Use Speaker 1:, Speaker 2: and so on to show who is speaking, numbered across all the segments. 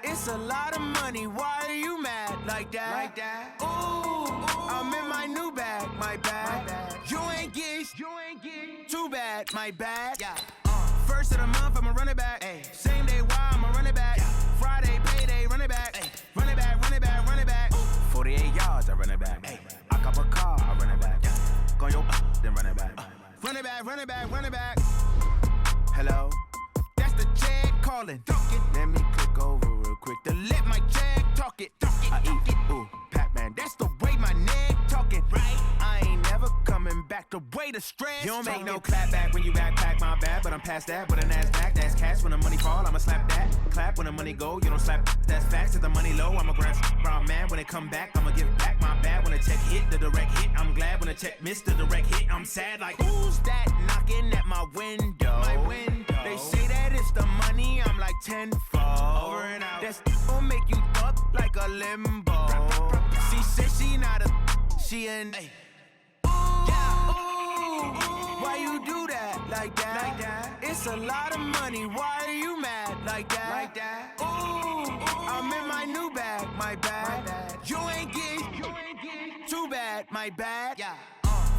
Speaker 1: It's a lot of money, why are you mad like that? Ooh, I'm in my new bag, my bad. You ain't get too bad, my bad. First of the month, I'ma run it back. Same day, why I'ma run it back. Friday, payday, run it back. Run it back, run it back, run it back. 48 yards, I run it back. I cop a car, I run it back. Go your then run it back. Run it back, run it back, run it back. Hello? That's the check calling. Let me click over real quick to let my check talk it. I eat it, ooh, Pac-Man. That's the way my neck talking. Right? I ain't never coming back the way the stress. You don't make no clap back when you backpack, my bad. But I'm past that with an ass back. That's cash when the money fall. I'ma slap that. Clap when the money go. You don't slap. That's facts. If the money low, I'ma grab brown man. When it come back, I'ma give back my bad. When the check hit, the direct hit. I'm glad when the check missed the direct hit. I'm sad like who's that knocking at my window? My window. They say that it's the money. I'm like tenfold. Over and out. That's gon' make you fuck like a limbo. She said she not a. She an. Why you do that like that? It's a lot of money. Why are you mad like that? Ooh, I'm in my new bag, my bad. You ain't get too bad, my bad.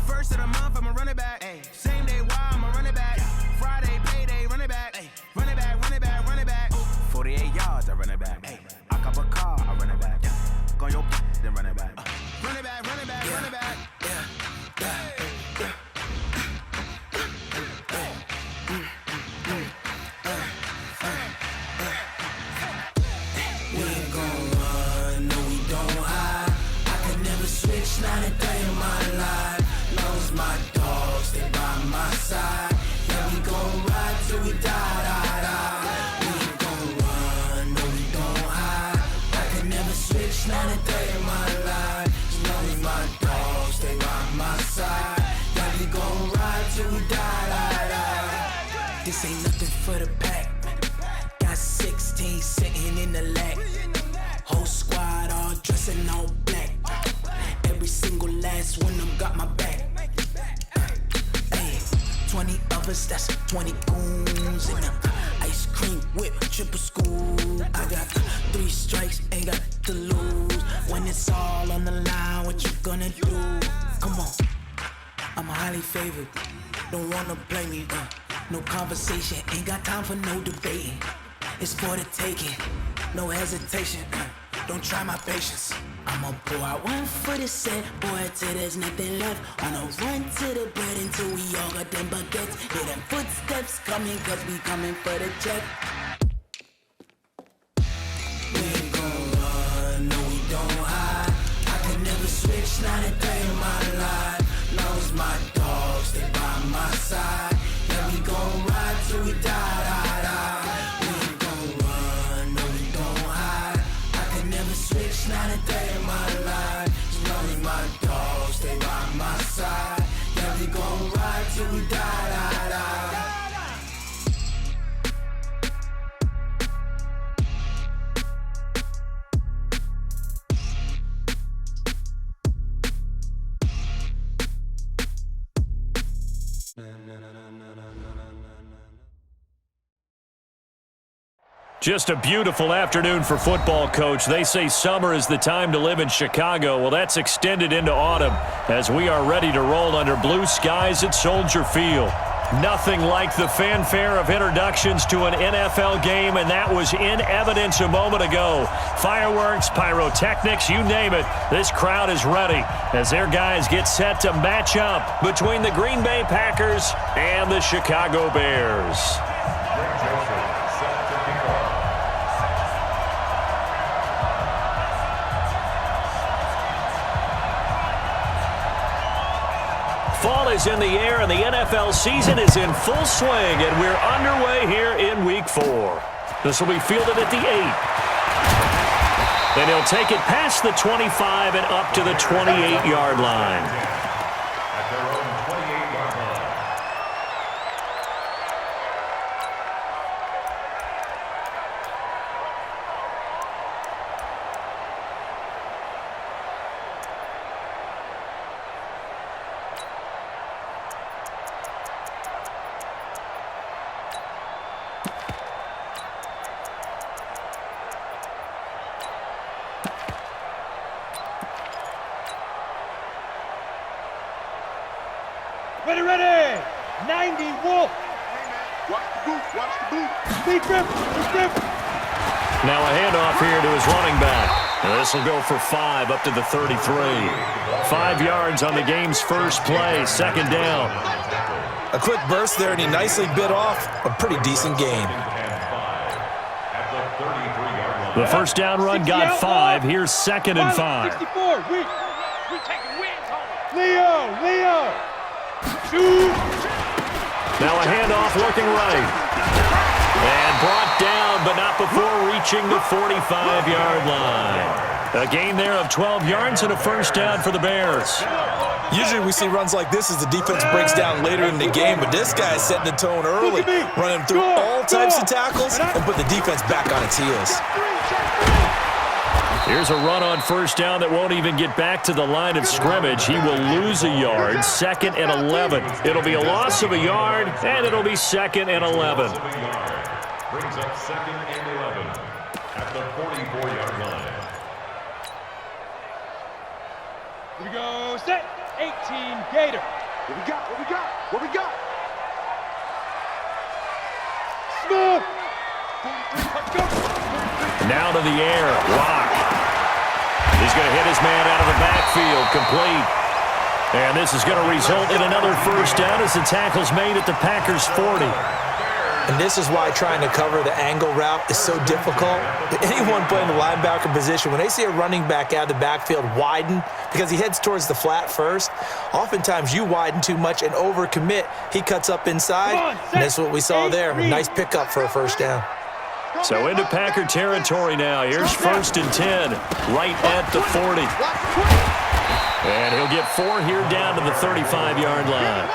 Speaker 1: First of the month, I'ma run it back. Same day, why I'ma run it back. Friday, payday, run it back. Run it back, run it back, run it back. 48 yards, I run it back. I cop a car, I run it back. Go your then run it back. Run it back, run it back, run it back.
Speaker 2: We ain't gon' run, no we don't hide. I could never switch, not a day in my life. Long as my dogs stay by my side. Yeah, we gon' ride till we die. We ain't gon' run, no we don't hide. I could never switch, not a day in my life. As long as my dogs stay by my side. Yeah, we gon' ride till we die. This ain't nothing for the pack. Got 16 sitting in the lag. Whole squad all dressing all black. Every single last one of them got my back. Hey, 20 of us, that's 20 goons in them. Ice cream whip, triple scoop. I got 3 strikes, ain't got to lose. When it's all on the line, what you gonna do? Come on, I'm highly favored. Don't wanna play me, no conversation, ain't got time for no debating. It's for the taking, no hesitation. Don't try my patience. I'ma pour out one for the set, boy, till there's nothing left. I'ma run to the bread until we all got them baguettes. Hear them footsteps coming, cause we coming for the check. We ain't gon' run, no we don't hide. I could never switch, not a day in my life. Long as my dogs stay by my side. Yeah, we gon' ride till we die. We ain't gon' run, no we don't hide. I could never switch, not a day in my life. As long as my dogs stay by my side. Yeah, we gon' ride till we die.
Speaker 3: Just a beautiful afternoon for football, Coach. They say summer is the time to live in Chicago. Well, that's extended into autumn as we are ready to roll under blue skies at Soldier Field. Nothing like the fanfare of introductions to an NFL game, and that was in evidence a moment ago. Fireworks, pyrotechnics, you name it. This crowd is ready as their guys get set to match up between the Green Bay Packers and the Chicago Bears. Fall is in the air, and the NFL season is in full swing, and we're underway here in Week 4. This will be fielded at the 8. And he'll take it past the 25 and up to the 28-yard line.
Speaker 4: At their own 28-yard line.
Speaker 5: Ready, ready! 90 Wolf!
Speaker 6: Watch the boot, watch the boot.
Speaker 5: Deep grip, deep grip!
Speaker 3: Now a handoff here to his running back. This will go for 5 up to the 33. 5 yards on the game's first play, second down.
Speaker 7: A quick burst there, and he nicely bit off a pretty decent gain.
Speaker 3: The first down run got 5. Here's second and 5.
Speaker 5: 64, we taking wins home. Leo! Shoot!
Speaker 3: Now a handoff looking right. And brought down, but not before reaching the 45-yard line. A gain there of 12 yards and a first down for the Bears.
Speaker 7: Usually we see runs like this as the defense breaks down later in the game, but this guy is setting the tone early, running through all types of tackles and put the defense back on its heels.
Speaker 3: Here's a run on first down that won't even get back to the line of scrimmage. He will lose a yard, second and 11. It'll be a loss of a yard, and it'll be second and 11.
Speaker 4: Brings up second and 11 at the 44-yard line.
Speaker 5: Here we go, set, 18 Gator.
Speaker 6: What we got, what we got, what we got?
Speaker 5: Smooth! Let's go!
Speaker 3: Now to the air, Rock. He's going to hit his man out of the backfield, complete. And this is going to result in another first down as the tackle's made at the Packers' 40.
Speaker 7: And this is why trying to cover the angle route is so difficult. Anyone playing the linebacker position, when they see a running back out of the backfield widen, because he heads towards the flat first, oftentimes you widen too much and overcommit. He cuts up inside, and that's what we saw there. A nice pickup for a first down.
Speaker 3: So into Packer territory now. Here's first and 10, right at the 40. And he'll get 4 here down to the 35-yard line.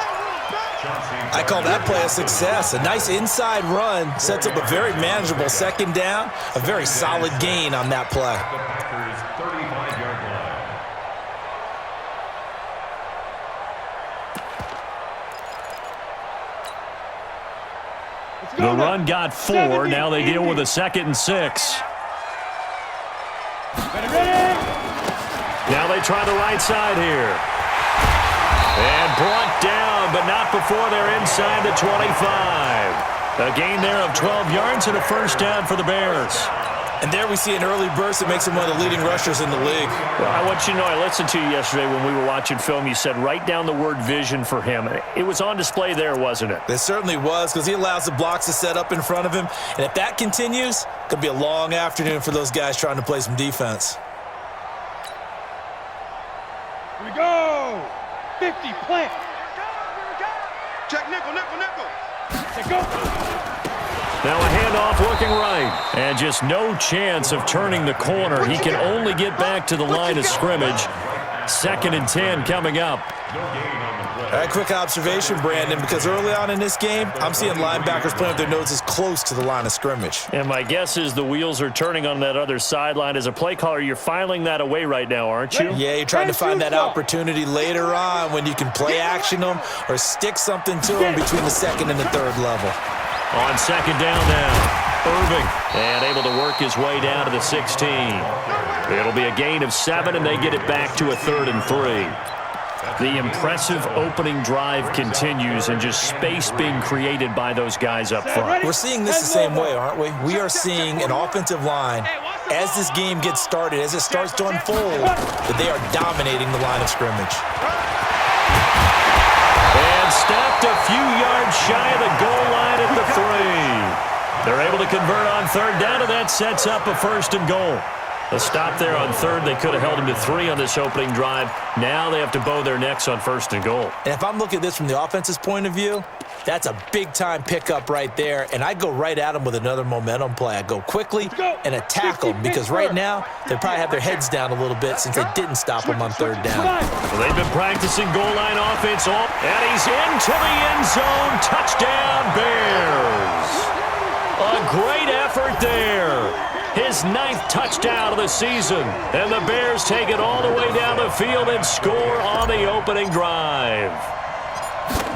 Speaker 7: I call that play a success. A nice inside run sets up a very manageable second down, a very solid gain on that play.
Speaker 4: The Packers' 35-yard line.
Speaker 3: The run got 4. Now they deal with a second and 6. Now they try the right side here. And brought down, but not before they're inside the 25. A gain there of 12 yards and a first down for the Bears.
Speaker 7: And there we see an early burst that makes him one of the leading rushers in the league.
Speaker 3: Well, I want you to know, I listened to you yesterday when we were watching film. You said write down the word vision for him. It was on display there, wasn't it?
Speaker 7: It certainly was, because he allows the blocks to set up in front of him. And if that continues, it could be a long afternoon for those guys trying to play some defense.
Speaker 5: Here we go! 50, plant!
Speaker 6: Check nickel.
Speaker 5: Let's go!
Speaker 3: Now a handoff looking right. And just no chance of turning the corner. He can only get back to the line of scrimmage. Second and 10 coming up.
Speaker 7: All right, quick observation, Brandon, because early on in this game, I'm seeing linebackers playing with their noses close to the line of scrimmage.
Speaker 3: And my guess is the wheels are turning on that other sideline. As a play caller, you're filing that away right now, aren't you?
Speaker 7: Yeah, you're trying to find that opportunity later on when you can play action them or stick something to them between the second and the third level.
Speaker 3: On second down now, Irving, and able to work his way down to the 16. It'll be a gain of 7, and they get it back to a 3rd and 3. The impressive opening drive continues, and just space being created by those guys up front.
Speaker 7: We're seeing this the same way, aren't we? We are seeing an offensive line, as this game gets started, as it starts to unfold, that they are dominating the line of scrimmage.
Speaker 3: And stopped a few yards shy of the goal line at the 3. They're able to convert on third down, and that sets up a 1st and goal. A stop there on third. They could have held him to 3 on this opening drive. Now they have to bow their necks on 1st and goal.
Speaker 7: And if I'm looking at this from the offense's point of view, that's a big-time pickup right there, and I go right at them with another momentum play. I go quickly and attack them because right now they probably have their heads down a little bit since they didn't stop them on 3rd down.
Speaker 3: Well, they've been practicing goal line offense, and he's into the end zone. Touchdown, Bears. A great effort there. His 9th touchdown of the season. And the Bears take it all the way down the field and score on the opening drive.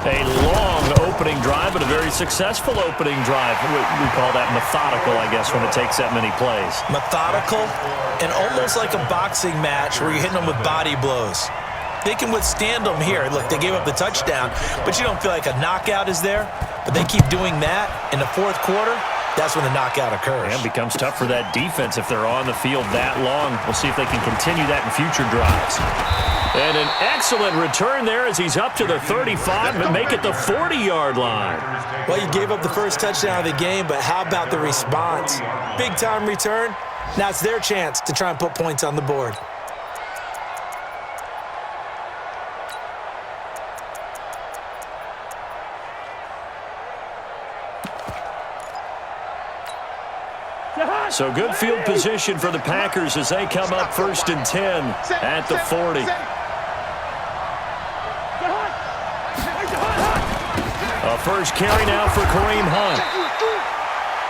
Speaker 3: A long opening drive, but a very successful opening drive. We call that methodical, I guess, when it takes that many plays.
Speaker 7: Methodical and almost like a boxing match where you're hitting them with body blows. They can withstand them here. Look, they gave up the touchdown, but you don't feel like a knockout is there. But they keep doing that in the 4th quarter. That's when the knockout occurs.
Speaker 3: And it becomes tough for that defense if they're on the field that long. We'll see if they can continue that in future drives. And an excellent return there as he's up to the 35 and make it the 40-yard line.
Speaker 7: Well, you gave up the first touchdown of the game, but how about the response? Big-time return. Now it's their chance to try and put points on the board.
Speaker 3: So good field position for the Packers as they come up 1st and 10 at the 40. A first carry now for Kareem Hunt.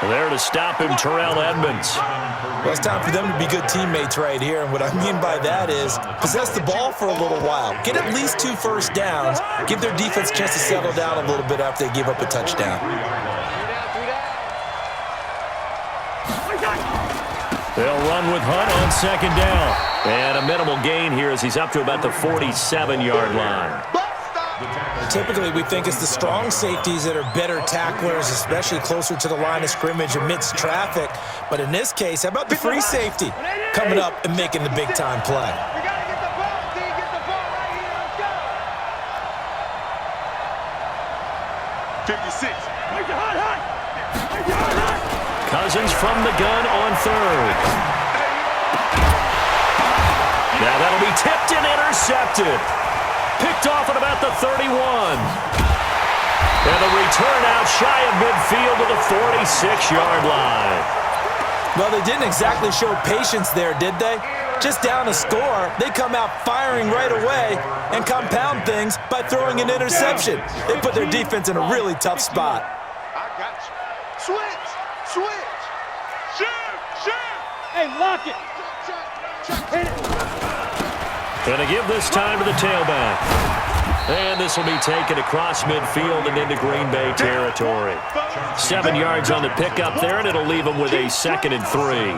Speaker 3: There to stop him, Terrell Edmonds.
Speaker 7: Well, it's time for them to be good teammates right here, and what I mean by that is possess the ball for a little while. Get at least 2 first downs. Give their defense a chance to settle down a little bit after they give up a touchdown.
Speaker 3: They'll run with Hunt on 2nd down. And a minimal gain here as he's up to about the 47-yard line.
Speaker 7: Typically, we think it's the strong safeties that are better tacklers, especially closer to the line of scrimmage amidst traffic. But in this case, how about the free safety coming up and making the big-time play?
Speaker 6: We got to get the ball, D. Get the ball right here. Let's go. 56.
Speaker 3: Cousins from the gun on 3rd. Now that'll be tipped and intercepted. Picked off at about the 31. And the return out shy of midfield to the 46-yard line.
Speaker 7: Well, they didn't exactly show patience there, did they? Just down a score, they come out firing right away and compound things by throwing an interception. They put their defense in a really tough spot.
Speaker 6: I got you. Switch. Shoot.
Speaker 5: Hey, lock it. Hit it.
Speaker 3: Going to give this time to the tailback. And this will be taken across midfield and into Green Bay territory. 7 yards on the pickup there, and it'll leave them with a 2nd and 3.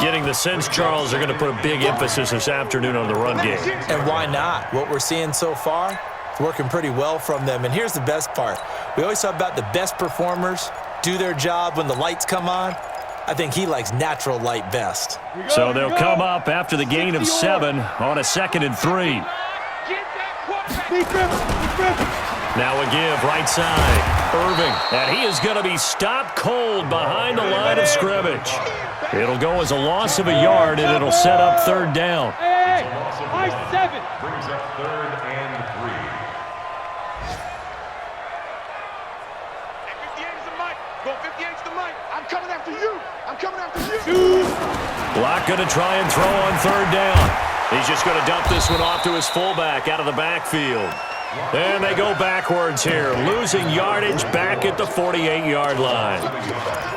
Speaker 3: Getting the sense, Charles, they're going to put a big emphasis this afternoon on the run game.
Speaker 7: And why not? What we're seeing so far, it's working pretty well from them. And here's the best part. We always talk about the best performers do their job when the lights come on. I think he likes natural light best.
Speaker 3: So they'll come up after the gain of 7 on a 2nd and 3. Now a give right side. Irving. And he is going to be stopped cold behind the line of scrimmage. It'll go as a loss of a yard, and it'll set up 3rd down.
Speaker 5: Hey, high 7.
Speaker 4: Brings up 3rd and 3.
Speaker 6: Go 58's the mic. I'm coming after you.
Speaker 3: Block going to try and throw on 3rd down. He's just going to dump this one off to his fullback out of the backfield. And they go backwards here, losing yardage back at the 48-yard line.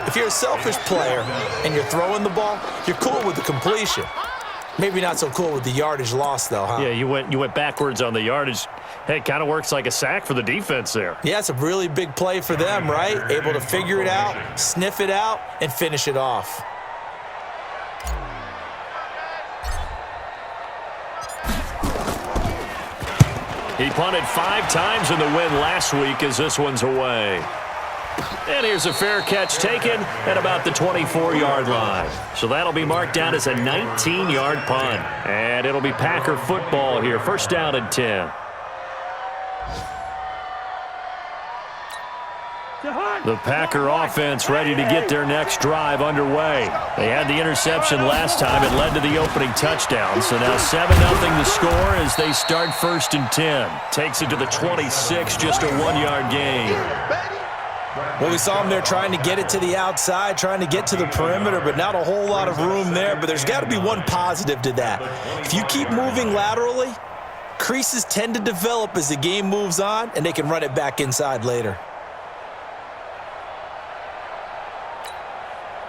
Speaker 7: If you're a selfish player and you're throwing the ball, you're cool with the completion. Maybe not so cool with the yardage loss, though, huh?
Speaker 3: Yeah, you went backwards on the yardage. Hey, it kind of works like a sack for the defense there.
Speaker 7: Yeah, it's a really big play for them, right? Able to figure it out, sniff it out, and finish it off.
Speaker 3: He punted 5 times in the win last week as this one's away. And here's a fair catch taken at about the 24-yard line. So that'll be marked down as a 19-yard punt. And it'll be Packer football here. 1st down and 10. The Packer offense ready to get their next drive underway. They had the interception last time. It led to the opening touchdown. So now 7-0 the score as they start 1st and 10. Takes it to the 26, just a 1-yard gain.
Speaker 7: Well, we saw them there trying to get it to the outside, trying to get to the perimeter, but not a whole lot of room there. But there's got to be one positive to that. If you keep moving laterally, creases tend to develop as the game moves on, and they can run it back inside later.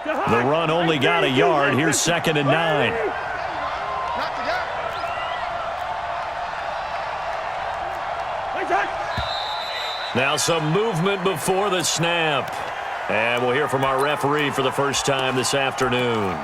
Speaker 3: The run only got a yard. Here's 2nd and 9. Now some movement before the snap. And we'll hear from our referee for the first time this afternoon.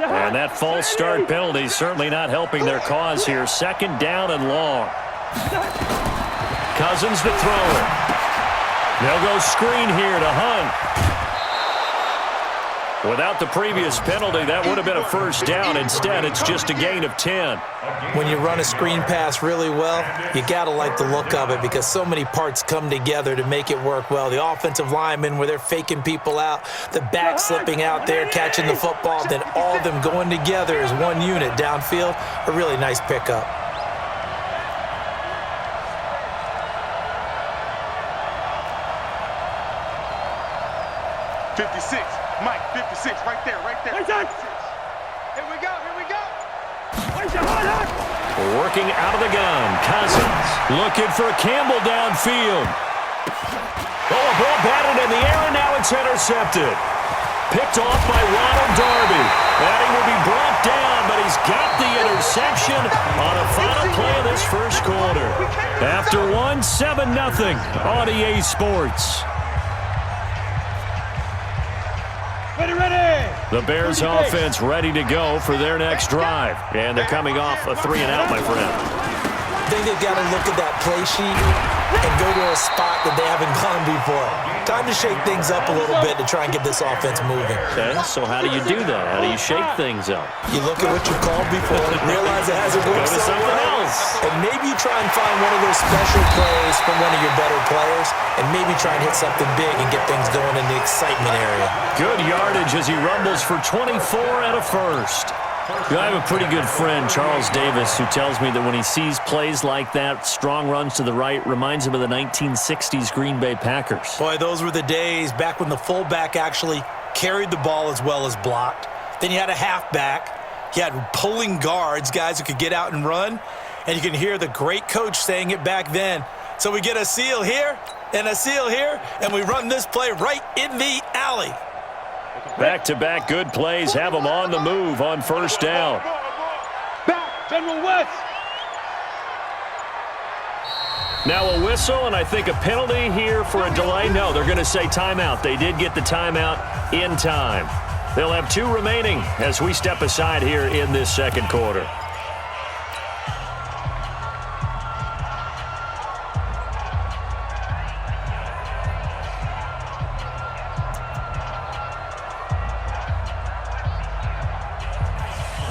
Speaker 3: And that false start penalty certainly not helping their cause here. 2nd down and long. Cousins to throw it. They'll go screen here to Hunt. Without the previous penalty, that would have been a 1st down. Instead, it's just a gain of 10.
Speaker 7: When you run a screen pass really well, you got to like the look of it because so many parts come together to make it work well. The offensive linemen, where they're faking people out, the back slipping out there, catching the football, then all of them going together as one unit downfield, a really nice pickup.
Speaker 6: Mike, 56, right there. Here we go.
Speaker 3: Working out of the gun, Cousins looking for Campbell downfield. Oh, a ball batted in the air, and now it's intercepted. Picked off by Ronald Darby. And he will be brought down, but he's got the interception on a final play of this 1st quarter. After 7-0 on EA Sports. The Bears offense ready to go for their next drive. And they're coming off a 3-and-out, my friend.
Speaker 7: I think they've got to look at that play sheet and go to a spot that they haven't gone before. Time to shake things up a little bit to try and get this offense moving.
Speaker 3: Okay, so how do you do that? How do you shake things up?
Speaker 7: You look at what you've called before, realize it hasn't worked so well, and maybe you try and find one of those special plays from one of your better players, and maybe try and hit something big and get things going in the excitement area. Good
Speaker 3: yardage as he rumbles for 24 and a 1st. I have a pretty good friend, Charles Davis, who tells me that when he sees plays like that, strong runs to the right, reminds him of the 1960s Green Bay Packers.
Speaker 7: Boy, those were the days back when the fullback actually carried the ball as well as blocked. Then you had a halfback. You had pulling guards, guys who could get out and run. And you can hear the great coach saying it back then. So we get a seal here and a seal here, and we run this play right in the alley.
Speaker 3: Back-to-back good plays have them on the move on 1st down.
Speaker 5: Back, General West.
Speaker 3: Now a whistle, and I think a penalty here for a delay. No, they're going to say timeout. They did get the timeout in time. They'll have 2 remaining as we step aside here in this 2nd quarter.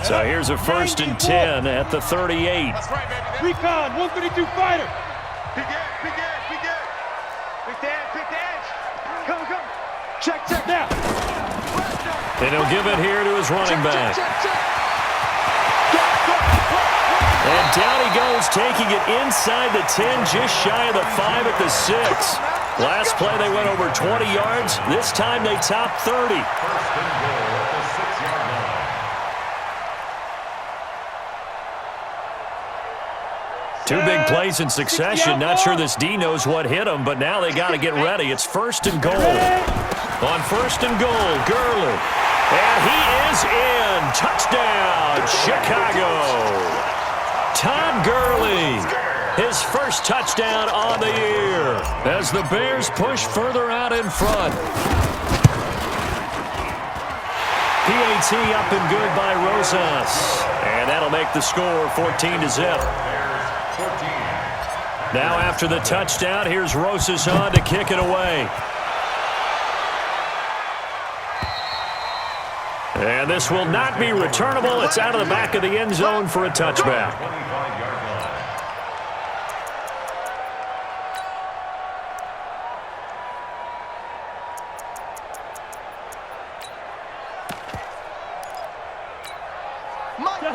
Speaker 3: So here's a 1st and 10 at the 38.
Speaker 6: That's right, baby.
Speaker 5: Recon, 132 fighter.
Speaker 6: Big edge. Pick the edge. Come. Check.
Speaker 5: Now.
Speaker 3: And he'll give it here to his running back. And down he goes, taking it inside the 10, just shy of the 5 at the 6. Last play they went over 20 yards. This time they topped 30. Two big plays in succession. Not sure this D knows what hit him, but now they got to get ready. It's 1st and goal. On 1st and goal, Gurley. And he is in. Touchdown, Chicago. Todd Gurley, his 1st touchdown on the year as the Bears push further out in front. PAT up and good by Rosas. And that'll make the score 14-0. Now after the touchdown, here's Rosas on to kick it away. And this will not be returnable. It's out of the back of the end zone for a touchback.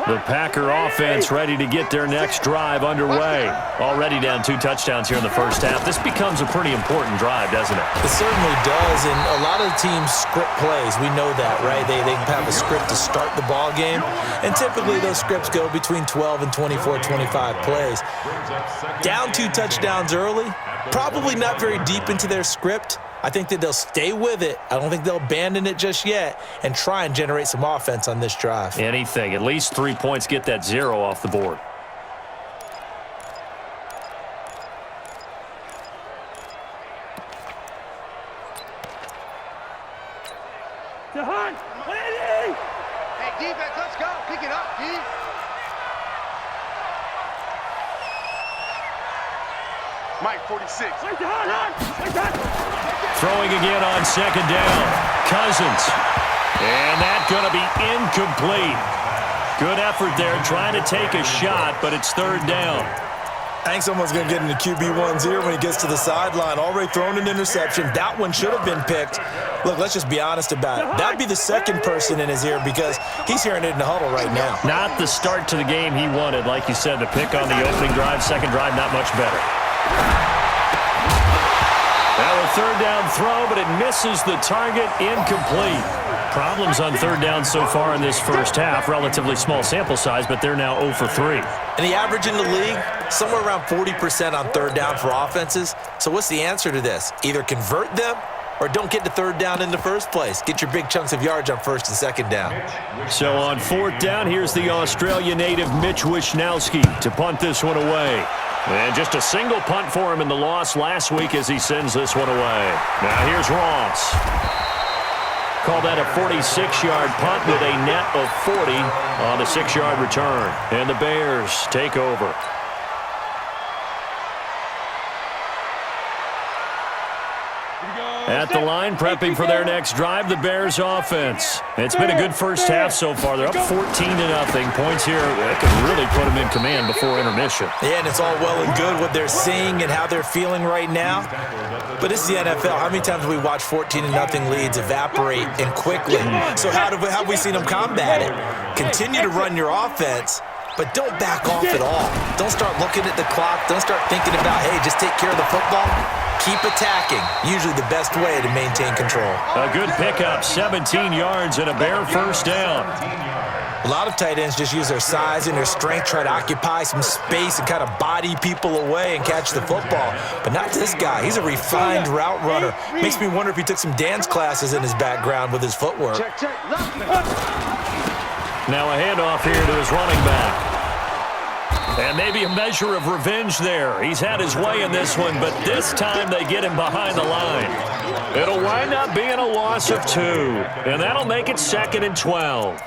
Speaker 3: The Packer offense ready to get their next drive underway. Already down 2 touchdowns here in the first half. This becomes a pretty important drive, doesn't it?
Speaker 7: It certainly does, and a lot of the teams script plays. We know that, right? They have a script to start the ball game, and typically those scripts go between 12 and 24, 25 plays. Down 2 touchdowns early, probably not very deep into their script. I think that they'll stay with it. I don't think they'll abandon it just yet and try and generate some offense on this drive.
Speaker 3: Anything. At least 3 points, get that 0 off the board.
Speaker 6: Hey, defense, let's go. Pick it up, D. Mike, 46.
Speaker 3: Throwing again on 2nd down. Cousins. And that's going to be incomplete. Good effort there trying to take a shot, but it's 3rd down.
Speaker 7: I think someone's going to get into QB1's ear when he gets to the sideline. Already thrown an interception. That one should have been picked. Look, let's just be honest about it. That would be the second person in his ear because he's hearing it in the huddle right now.
Speaker 3: Not the start to the game he wanted. Like you said, the pick on the opening drive, second drive, not much better. Now a 3rd down throw, but it misses the target, incomplete. Problems on 3rd down so far in this first half. Relatively small sample size, but they're now 0 for 3.
Speaker 7: And the average in the league, somewhere around 40% on 3rd down for offenses. So what's the answer to this? Either convert them or don't get to 3rd down in the first place. Get your big chunks of yards on 1st and 2nd down.
Speaker 3: So on 4th down, here's the Australia native Mitch Wishnowsky to punt this one away. And just a single punt for him in the loss last week as he sends this one away. Now here's Ross. Call that a 46-yard punt with a net of 40 on a 6-yard return. And the Bears take over. At the line, prepping for their next drive, the Bears offense. It's been a good first half so far. They're up 14-0. Points here that could really put them in command before intermission.
Speaker 7: Yeah, and it's all well and good what they're seeing and how they're feeling right now. But this is the NFL. How many times have we watched 14-0 leads evaporate and quickly? So how have we seen them combat it? Continue to run your offense, but don't back off at all. Don't start looking at the clock. Don't start thinking about, hey, just take care of the football. Keep attacking. Usually the best way to maintain control.
Speaker 3: A good pickup, 17 yards and a Bear first down.
Speaker 7: A lot of tight ends just use their size and their strength, try to occupy some space and kind of body people away and catch the football. But not this guy. He's a refined route runner. Makes me wonder if he took some dance classes in his background with his footwork.
Speaker 3: Now a handoff here to his running back. And maybe a measure of revenge there. He's had his way in this one, but this time they get him behind the line. It'll wind up being a loss of 2, and that'll make it 2nd and 12.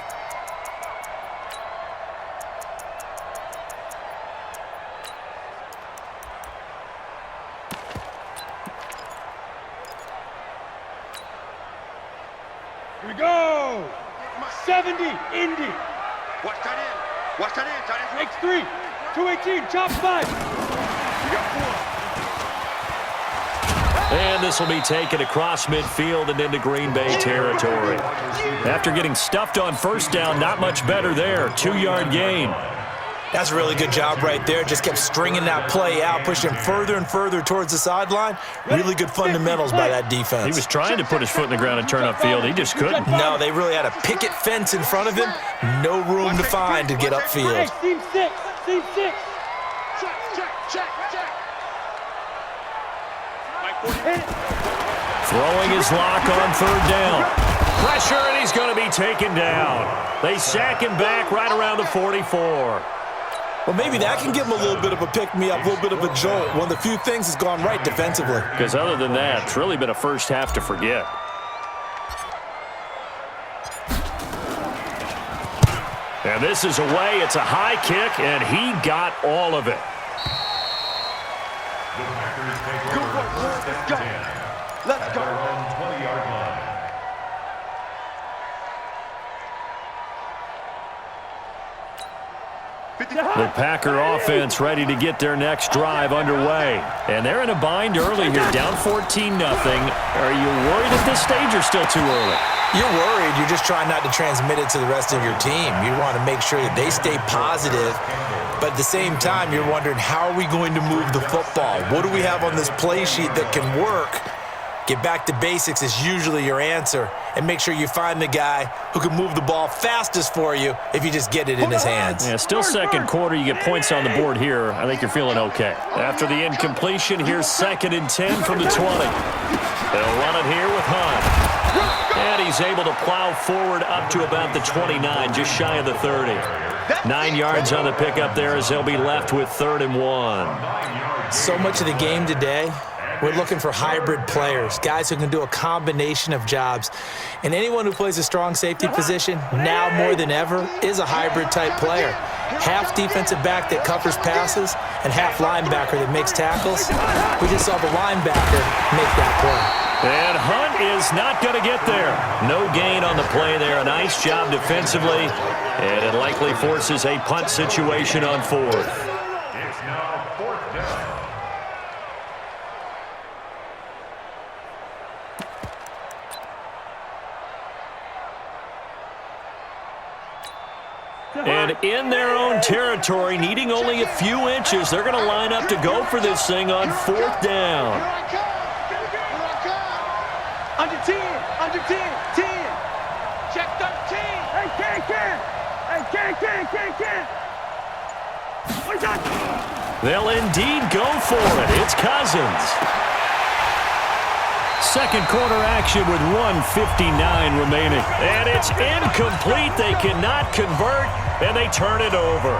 Speaker 5: Here we go. 70, Indy.
Speaker 6: Watch that in. Watch that in. Tight end.
Speaker 5: X3. 218, chop 5.
Speaker 6: You got 4.
Speaker 3: And this will be taken across midfield and into Green Bay territory. After getting stuffed on 1st down, not much better there. 2-yard gain.
Speaker 7: That's a really good job right there. Just kept stringing that play out, pushing him further and further towards the sideline. Really good fundamentals by that defense.
Speaker 3: He was trying to put his foot in the ground and turn upfield. He just couldn't.
Speaker 7: No, they really had a picket fence in front of him. No room to find to get upfield.
Speaker 5: Hey, team 6. Team 6.
Speaker 6: Check.
Speaker 3: Throwing his lock on 3rd down. Pressure, and he's going to be taken down. They sack him back right around the 44.
Speaker 7: Well, maybe that can give him a little bit of a pick-me-up, a little bit of a jolt. One of the few things has gone right defensively.
Speaker 3: Because other than that, it's really been a first half to forget. And this is away. It's a high kick, and he got all of it.
Speaker 6: Let's go.
Speaker 3: The Packer offense ready to get their next drive underway. And they're in a bind early here, down 14-0. Are you worried at this stage or still too early?
Speaker 7: You're worried. You're just trying not to transmit it to the rest of your team. You want to make sure that they stay positive. But at the same time, you're wondering, how are we going to move the football? What do we have on this play sheet that can work? Get back to basics is usually your answer. And make sure you find the guy who can move the ball fastest for you if you just get it in his hands.
Speaker 3: Yeah, still second quarter. You get points on the board here. I think you're feeling okay. After the incompletion, here's 2nd and 10 from the 20. They'll run it here with Hunt. And he's able to plow forward up to about the 29, just shy of the 30. 9 yards on the pickup there as they'll be left with 3rd and 1.
Speaker 7: So much of the game today, we're looking for hybrid players, guys who can do a combination of jobs. And anyone who plays a strong safety position, now more than ever, is a hybrid-type player. Half defensive back that covers passes and half linebacker that makes tackles. We just saw the linebacker make that play.
Speaker 3: And Hunt is not going to get there. No gain on the play there. A nice job defensively. And it likely forces a punt situation on 4th.
Speaker 4: It's now 4th down.
Speaker 3: And in their own territory, needing only a few inches, they're going to line up to go for this thing on 4th down.
Speaker 5: Under 10, under 10, 10. Check 13. Hey, can. Hey, can. What's that?
Speaker 3: They'll indeed go for it. It's Cousins. Second quarter action with 1:59 remaining. And it's incomplete. They cannot convert, and they turn it over.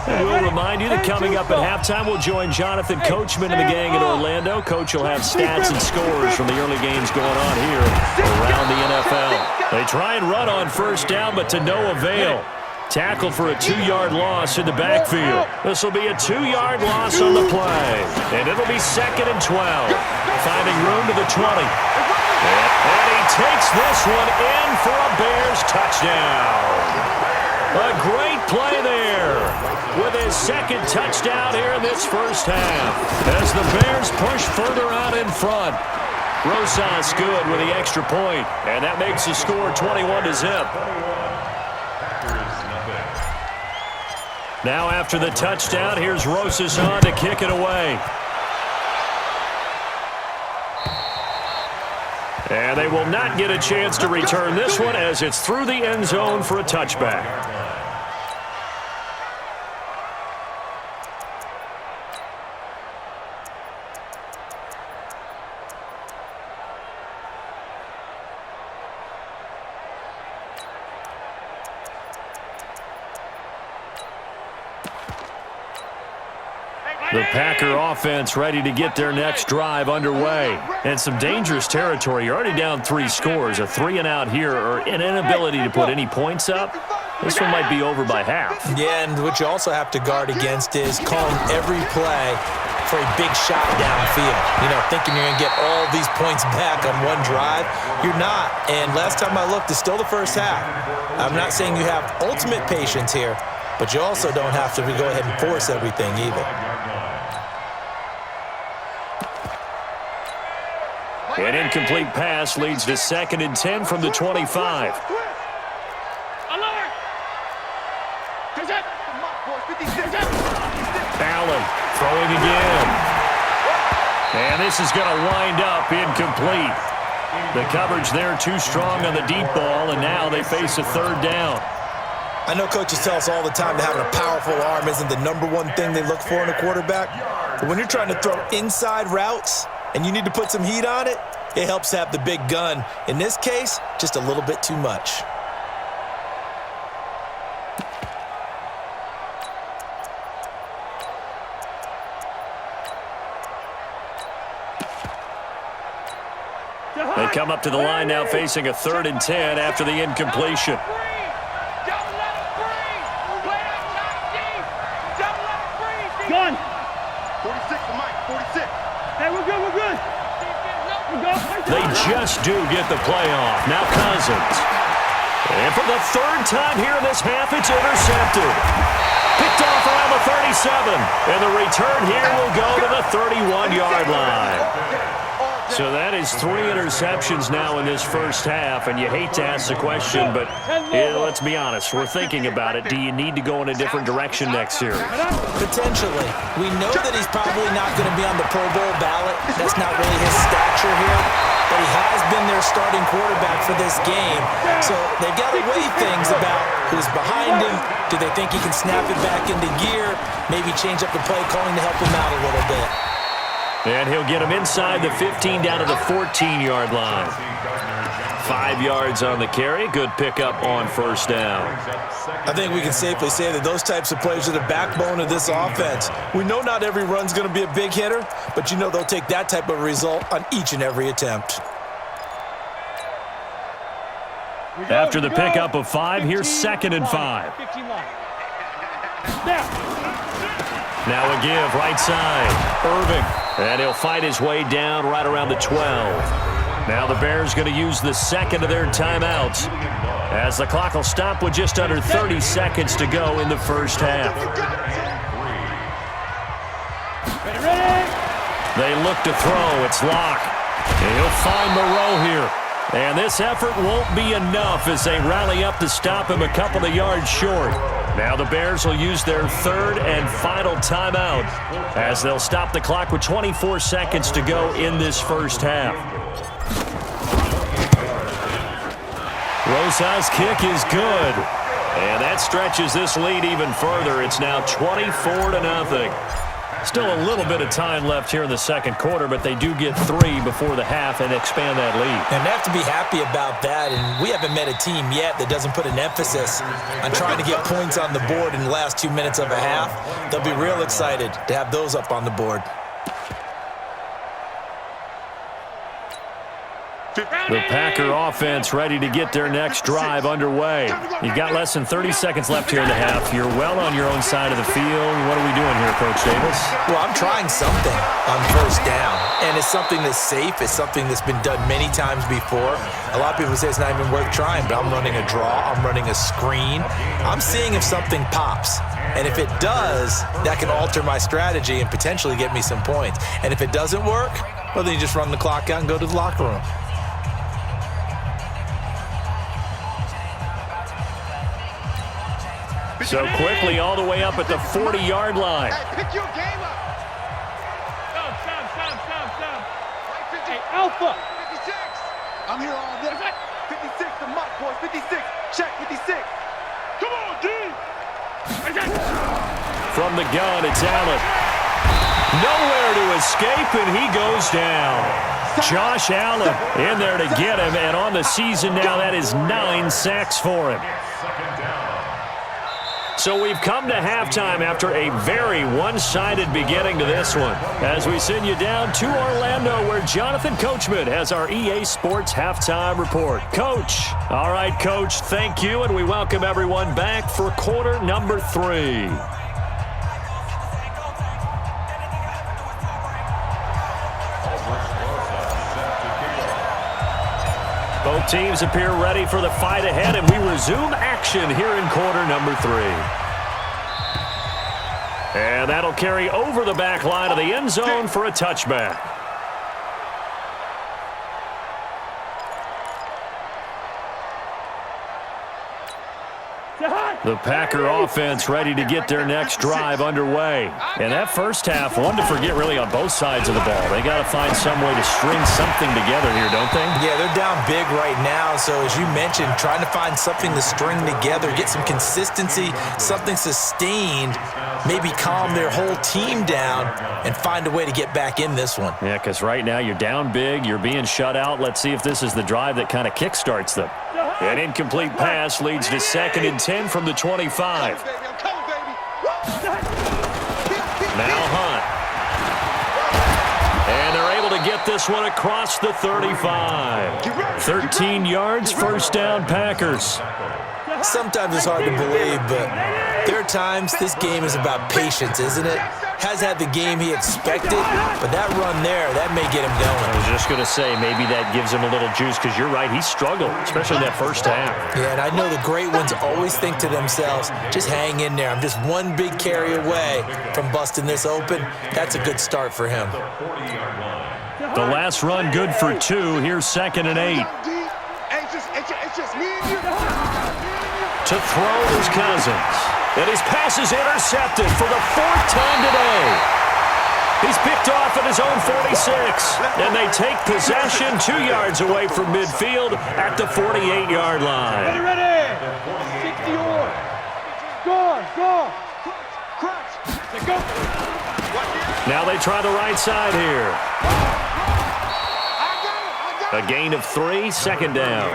Speaker 3: We'll remind you that coming up at halftime, we'll join Jonathan Coachman and the gang in Orlando. Coach will have stats and scores from the early games going on here around the NFL. They try and run on 1st down, but to no avail. Tackled for a 2-yard loss in the backfield. This will be a 2-yard loss on the play. And it'll be 2nd and 12. Finding room to the 20. And he takes this one in for a Bears touchdown. A great play there with his 2nd touchdown here in this first half. As the Bears push further out in front. Rosas good with the extra point, and that makes the score 21-0. Now after the touchdown, here's Rosas on to kick it away. And they will not get a chance to return this one as it's through the end zone for a touchback. The Packer offense ready to get their next drive underway. And some dangerous territory. You're already down 3 scores. A 3-and-out here or an inability to put any points up. This one might be over by half.
Speaker 7: Yeah, and what you also have to guard against is calling every play for a big shot downfield. You know, thinking you're going to get all these points back on one drive. You're not. And last time I looked, it's still the first half. I'm not saying you have ultimate patience here, but you also don't have to go ahead and force everything either.
Speaker 3: An incomplete pass leads to 2nd and 10 from the 25. Allen throwing again. And this is going to wind up incomplete. The coverage there too strong on the deep ball, and now they face a 3rd down.
Speaker 7: I know coaches tell us all the time that having a powerful arm isn't the #1 thing they look for in a quarterback. But when you're trying to throw inside routes and you need to put some heat on it, it helps to have the big gun. In this case, just a little bit too much.
Speaker 3: They come up to the line now facing a 3rd and 10 after the incompletion.
Speaker 5: Gun.
Speaker 6: 46 to Mike, 46.
Speaker 3: just do get the playoff. Now Cousins. And for the third time here in this half, it's intercepted. Picked off around the 37. And the return here will go to the 31-yard line. So that is 3 interceptions now in this first half, and you hate to ask the question, but let's be honest, we're thinking about it. Do you need to go in a different direction next series?
Speaker 7: Potentially. We know that he's probably not going to be on the Pro Bowl ballot. That's not really his stature here, but he has been their starting quarterback for this game. So they've got to weigh things about who's behind him. Do they think he can snap it back into gear? Maybe change up the play calling to help him out a little bit.
Speaker 3: And he'll get him inside the 15 down to the 14-yard line. 5 yards on the carry. Good pickup on first down.
Speaker 7: I think we can safely say that those types of plays are the backbone of this offense. We know not every run's going to be a big hitter, but you know they'll take that type of result on each and every attempt.
Speaker 3: After the pickup of 5, here's 2nd and 5. Now a give, right side. Irving. And he'll fight his way down right around the 12. Now the Bears going to use the second of their timeouts, as the clock will stop with just under 30 seconds to go in the first half. They look to throw. It's Locke. And he'll find Moreau here. And this effort won't be enough as they rally up to stop him a couple of yards short. Now the Bears will use their third and final timeout, as they'll stop the clock with 24 seconds to go in this first half. Rosa's kick is good. And that stretches this lead even further. It's now 24-0. Still a little bit of time left here in the second quarter, but they do get 3 before the half and expand that lead.
Speaker 7: And they have to be happy about that, and we haven't met a team yet that doesn't put an emphasis on trying to get points on the board in the last 2 minutes of a half. They'll be real excited to have those up on the board.
Speaker 3: The Packer offense ready to get their next drive underway. You've got less than 30 seconds left here in the half. You're well on your own side of the field. What are we doing here, Coach Davis?
Speaker 7: Well, I'm trying something on first down, and it's something that's safe. It's something that's been done many times before. A lot of people say it's not even worth trying, but I'm running a draw. I'm running a screen. I'm seeing if something pops. And if it does, that can alter my strategy and potentially get me some points. And if it doesn't work, well, then you just run the clock out and go to the locker room.
Speaker 3: So quickly all the way up at the 40-yard line.
Speaker 6: Hey, pick your game up. Stop. Hey, Alpha. 56. I'm here all day. 56, the mock boys. 56. Check, 56. Come on, D.
Speaker 3: From the gun, it's Allen. Nowhere to escape, and he goes down. Josh Allen in there to get him, and on the season now, that is 9 sacks for him. So we've come to halftime after a very one-sided beginning to this one, as we send you down to Orlando, where Jonathan Coachman has our EA Sports Halftime Report. Coach. All right, Coach, thank you, and we welcome everyone back for quarter number 3. Both teams appear ready for the fight ahead, and we resume action here in quarter number 3. And that'll carry over the back line of the end zone for a touchback. The Packer offense ready to get their next drive underway. And that first half, one to forget really on both sides of the ball. They got to find some way to string something together here, don't they?
Speaker 7: Yeah, they're down big right now. So as you mentioned, trying to find something to string together, get some consistency, something sustained, maybe calm their whole team down and find a way to get back in this one.
Speaker 3: Yeah, because right now you're down big, you're being shut out. Let's see if this is the drive that kind of kickstarts them. An incomplete pass leads to 2nd and 10 from the 25. Now Hunt. And they're able to get this one across the 35. 13 yards, first down Packers.
Speaker 7: Sometimes it's hard to believe, but there are times this game is about patience, isn't it? Has had the game he expected, but that run there, that may get him going.
Speaker 3: I was just going to say, maybe that gives him a little juice, because you're right, he struggled, especially in that first half.
Speaker 7: Yeah, and I know the great ones always think to themselves, just hang in there. I'm just one big carry away from busting this open. That's a good start for him.
Speaker 3: The last run good for 2. Here's 2nd and 8. To throw is Cousins. And his pass is intercepted for the 4th time today. He's picked off at his own 46. And they take possession 2 yards away from midfield at the 48-yard line.
Speaker 5: Ready. 60 or. Go. Let's go.
Speaker 3: Now they try the right side here. A gain of 3, 2nd down.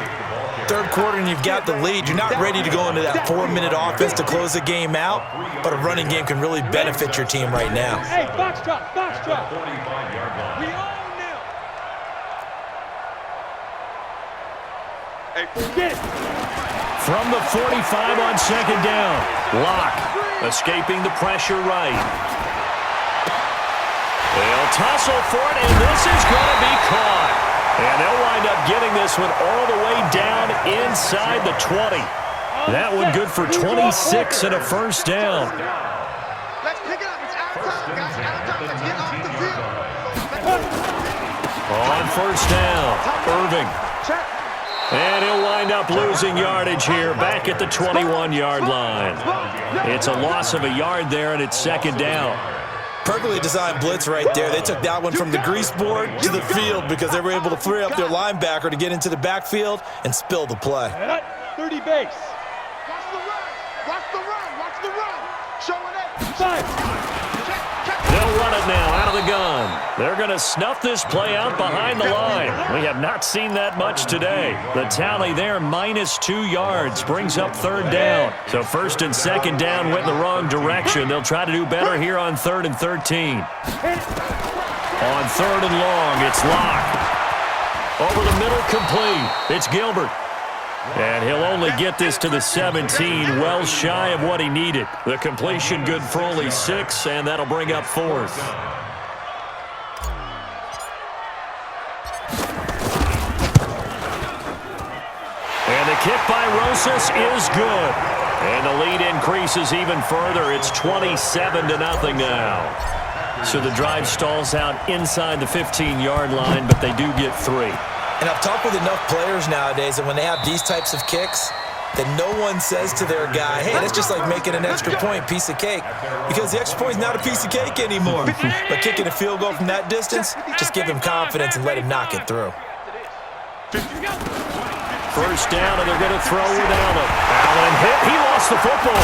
Speaker 7: Third quarter and you've got the lead. You're not ready to go into that 4-minute offense to close the game out, but a running game can really benefit your team right now.
Speaker 5: Hey, box drop. We own them. Hey, get it.
Speaker 3: From the 45 on 2nd down. Locke escaping the pressure right. They'll tussle for it, and this is going to be caught. And they'll wind up getting this one all the way down inside the 20. That one good for 26 and a first down.
Speaker 6: Let's pick it up. It's out of time, guys. Out of time. Let's get off the field.
Speaker 3: On first down, Irving. And he'll wind up losing yardage here back at the 21-yard line. It's a loss of a yard there, and it's 2nd down.
Speaker 7: Perfectly designed blitz right there. They took that one from the grease board to the field because they were able to free up their linebacker to get into the backfield and spill the play.
Speaker 5: 30 base.
Speaker 6: Watch the run. Showing it.
Speaker 5: 5.
Speaker 3: They'll run it now out of the gun. They're going to snuff this play out behind the line. We have not seen that much today. The tally there, -2 yards, brings up 3rd down. So 1st and 2nd down went in the wrong direction. They'll try to do better here on 3rd and 13. On 3rd and long, it's Locke. Over the middle, complete. It's Gilbert. And he'll only get this to the 17, well shy of what he needed. The completion good for only 6, and that'll bring up 4th. And the kick by Rosas is good. And the lead increases even further. It's 27-0 now. So the drive stalls out inside the 15-yard line, but they do get 3.
Speaker 7: And I've talked with enough players nowadays that when they have these types of kicks, that no one says to their guy, hey, that's just like making an extra point, piece of cake. Because the extra point is not a piece of cake anymore. But kicking a field goal from that distance, just give him confidence and let him knock it through.
Speaker 3: First down, and they're going to throw with Allen. Allen hit. He lost the football.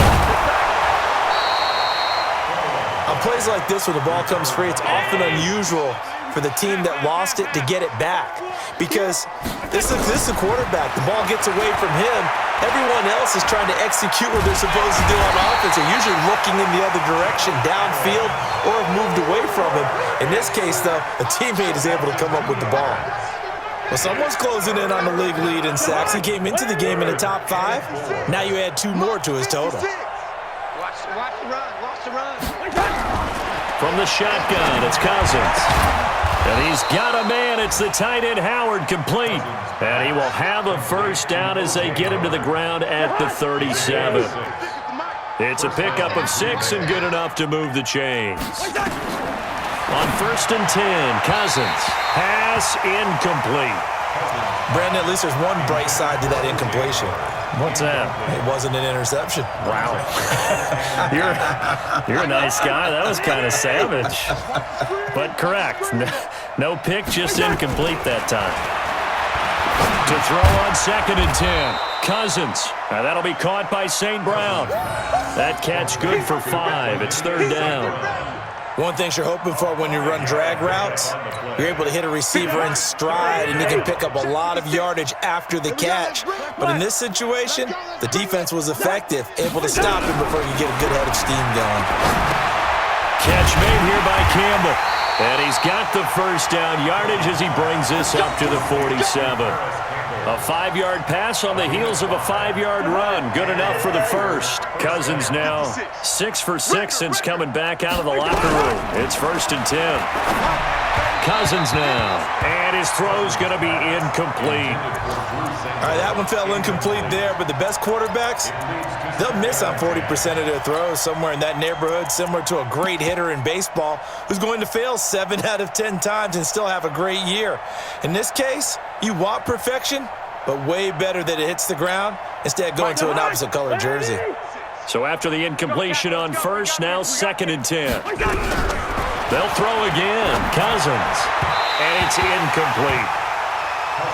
Speaker 7: On plays like this, when the ball comes free, it's often unusual for the team that lost it to get it back. Because this is a quarterback. The ball gets away from him. Everyone else is trying to execute what they're supposed to do on offense. They're usually looking in the other direction, downfield, or have moved away from him. In this case, though, a teammate is able to come up with the ball. Well, someone's closing in on the league lead in sacks. He came into the game in the top 5. Now you add 2 more to his total.
Speaker 6: Watch the run.
Speaker 3: From the shotgun, it's Cousins. And he's got a man. It's the tight end, Howard, complete. And he will have a first down as they get him to the ground at the 37. It's a pickup of 6 and good enough to move the chains. On 1st and 10, Cousins. Pass incomplete.
Speaker 7: Brandon, at least there's one bright side to that incompletion.
Speaker 3: What's that?
Speaker 7: It wasn't an interception.
Speaker 3: Wow. You're a nice guy. That was kind of savage. But correct. No pick, just incomplete that time. To throw on 2nd and 10. Cousins. Now that'll be caught by St. Brown. That catch good for 5. It's 3rd down.
Speaker 7: One thing you're hoping for when you run drag routes, you're able to hit a receiver in stride and you can pick up a lot of yardage after the catch. But in this situation, the defense was effective, able to stop him before you get a good head of steam going.
Speaker 3: Catch made here by Campbell. And he's got the first down yardage as he brings this up to the 47. A 5-yard pass on the heels of a 5-yard run. Good enough for the first. Cousins now 6 for 6 since coming back out of the locker room. It's 1st and 10. Cousins now. And his throw's going to be incomplete.
Speaker 7: All right, that one fell incomplete there, but the best quarterbacks, they'll miss on 40% of their throws, somewhere in that neighborhood, similar to a great hitter in baseball who's going to fail 7 out of 10 times and still have a great year. In this case, you want perfection, but way better that it hits the ground instead going to an opposite color jersey.
Speaker 3: So after the incompletion on first, now 2nd and 10. They'll throw again. Cousins. And it's incomplete.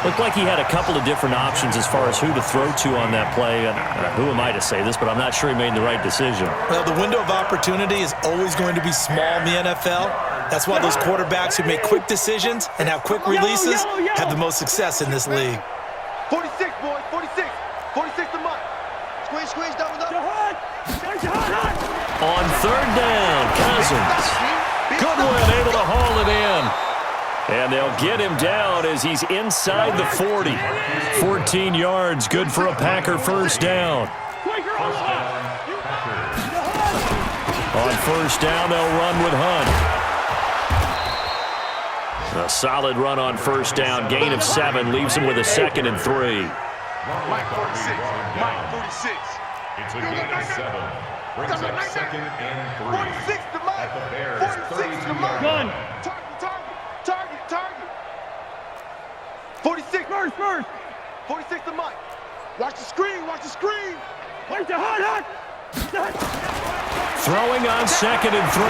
Speaker 3: Looked like he had a couple of different options as far as who to throw to on that play. And who am I to say this, but I'm not sure he made the right decision.
Speaker 7: Well, the window of opportunity is always going to be small in the NFL. That's why those quarterbacks who make quick decisions and have quick releases have the most success in this league.
Speaker 6: 46, boys, 46. 46 to Mike. Squeeze, double up.
Speaker 3: On 3rd down, Cousins. Goodwin able to haul it in. And they'll get him down as he's inside the 40. 14 yards, good for a Packer 1st down. On 1st down, they'll run with Hunt. A solid run on 1st down, gain of 7, leaves him with a 2nd and 3.
Speaker 6: Mike 46. Mike 46.
Speaker 4: It's a gain of 7. Brings up 2nd and 3.
Speaker 6: 46 to Mike.
Speaker 4: At the Bears'
Speaker 6: 46 to Mike.
Speaker 4: 32-yard line.
Speaker 6: Target. 46. First. 46 to Mike. Watch the screen. Wait the hot.
Speaker 3: Throwing on 2nd and 3.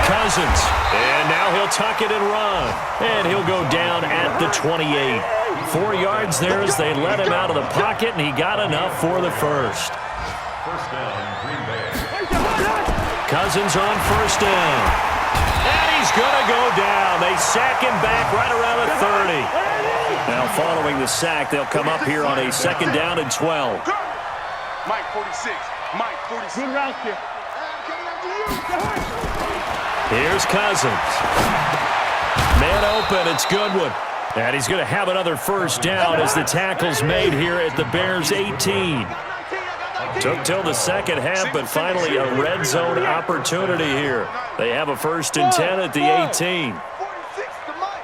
Speaker 3: Cousins. And now he'll tuck it and run. And he'll go down at the 28. 4 yards there as they let him out of the pocket, and he got enough for the first.
Speaker 4: 1st down, Green Bay.
Speaker 3: Cousins on 1st down. And he's going to go down. They sack him back right around the 30. Now following the sack, they'll come up here on a 2nd down and 12.
Speaker 6: Mike 46. Good route here.
Speaker 3: Here's Cousins. Man open, it's Goodwin. And he's going to have another 1st down as the tackle's made here at the Bears' 18. Took till the 2nd half, but finally a red zone opportunity here. They have a 1st and 10 at the 18.
Speaker 6: 46 to Mike.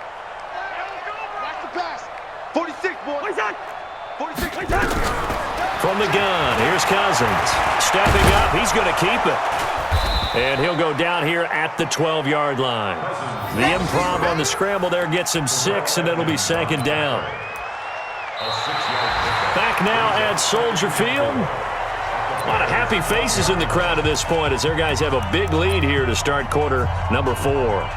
Speaker 6: Watch the pass. 46, boy. 46.
Speaker 3: From the gun, here's Cousins. Stepping up, he's going to keep it. And he'll go down here at the 12-yard line. The improv on the scramble there gets him 6, and it'll be 2nd down. Back now at Soldier Field. A lot of happy faces in the crowd at this point as their guys have a big lead here to start quarter number 4.
Speaker 6: Right